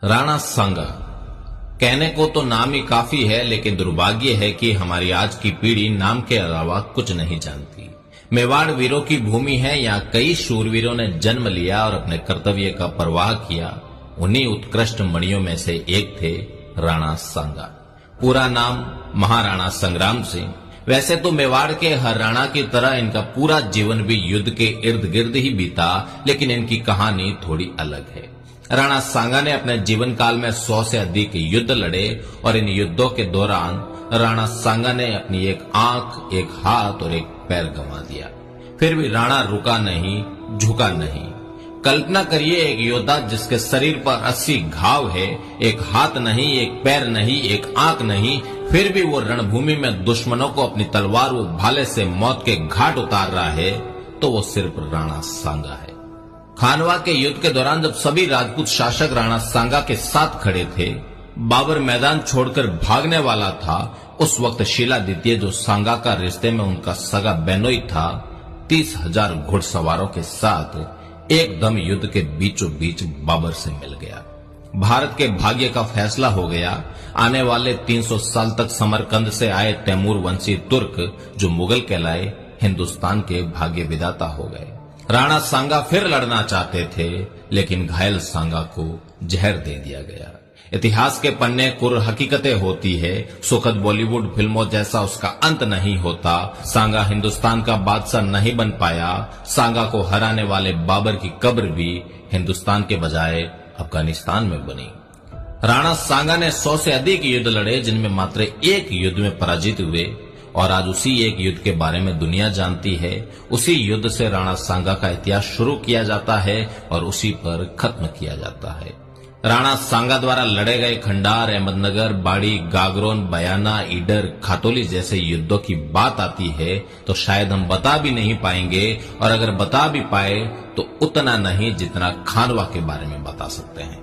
राणा सांगा। कहने को तो नाम ही काफी है, लेकिन दुर्भाग्य है कि हमारी आज की पीढ़ी नाम के अलावा कुछ नहीं जानती। मेवाड़ वीरों की भूमि है। यहाँ कई शूरवीरों ने जन्म लिया और अपने कर्तव्य का परवाह किया। उन्हीं उत्कृष्ट मणियों में से एक थे राणा सांगा। पूरा नाम महाराणा संग्राम सिंह। वैसे तो मेवाड़ के हर राणा की तरह इनका पूरा जीवन भी युद्ध के इर्द गिर्द ही बीता, लेकिन इनकी कहानी थोड़ी अलग है। राणा सांगा ने अपने जीवन काल में 100 से अधिक युद्ध लड़े और इन युद्धों के दौरान राणा सांगा ने अपनी एक आंख, एक हाथ और एक पैर गंवा दिया। फिर भी राणा रुका नहीं, झुका नहीं। कल्पना करिए, एक योद्धा जिसके शरीर पर 80 घाव है, एक हाथ नहीं, एक पैर नहीं, एक आंख नहीं, फिर भी वो रणभूमि में दुश्मनों को अपनी तलवार व भाले से मौत के घाट उतार रहा है, तो वो सिर्फ राणा सांगा है। खानवा के युद्ध के दौरान जब सभी राजपूत शासक राणा सांगा के साथ खड़े थे, बाबर मैदान छोड़कर भागने वाला था, उस वक्त शीला द्वितीय, जो सांगा का रिश्ते में उनका सगा बेनोई था, 30,000 घुड़सवारों के साथ एकदम युद्ध के बीचों बीच बाबर से मिल गया। भारत के भाग्य का फैसला हो गया। आने वाले 300 साल तक समरकंद से आए तैमूर वंशी तुर्क, जो मुगल कहलाए, हिंदुस्तान के भाग्य विधाता हो गए। राणा सांगा फिर लड़ना चाहते थे, लेकिन घायल सांगा को जहर दे दिया गया। इतिहास के पन्ने कुर हकीकतें होती है। सुखद बॉलीवुड फिल्मों जैसा उसका अंत नहीं होता। सांगा हिंदुस्तान का बादशाह नहीं बन पाया। सांगा को हराने वाले बाबर की कब्र भी हिंदुस्तान के बजाय अफगानिस्तान में बनी। राणा सांगा ने 100 से अधिक युद्ध लड़े, जिनमें मात्र एक युद्ध में पराजित हुए, और आज उसी एक युद्ध के बारे में दुनिया जानती है। उसी युद्ध से राणा सांगा का इतिहास शुरू किया जाता है और उसी पर खत्म किया जाता है। राणा सांगा द्वारा लड़े गए खंडार, अहमदनगर, बाड़ी, गागरोन, बयाना, ईडर, खातोली जैसे युद्धों की बात आती है तो शायद हम बता भी नहीं पाएंगे, और अगर बता भी पाए तो उतना नहीं जितना खानवा के बारे में बता सकते हैं।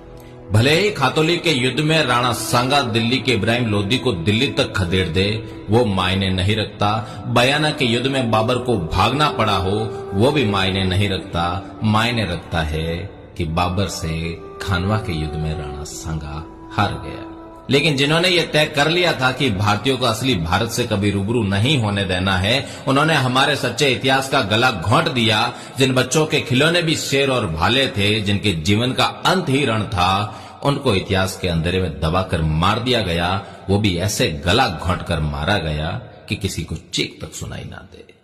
भले ही खातोली के युद्ध में राणा सांगा दिल्ली के इब्राहिम लोदी को दिल्ली तक खदेड़ दे, वो मायने नहीं रखता। बयाना के युद्ध में बाबर को भागना पड़ा हो, वो भी मायने नहीं रखता। मायने रखता है कि बाबर से खानवा के युद्ध में राणा सांगा हार गया। लेकिन जिन्होंने ये तय कर लिया था कि भारतीयों को असली भारत से कभी रूबरू नहीं होने देना है, उन्होंने हमारे सच्चे इतिहास का गला घोंट दिया। जिन बच्चों के खिलौने भी शेर और भाले थे, जिनके जीवन का अंत ही रण था, उनको इतिहास के अंधेरे में दबाकर मार दिया गया। वो भी ऐसे गला घोंट कर मारा गया कि किसी को चीख तक सुनाई ना दे।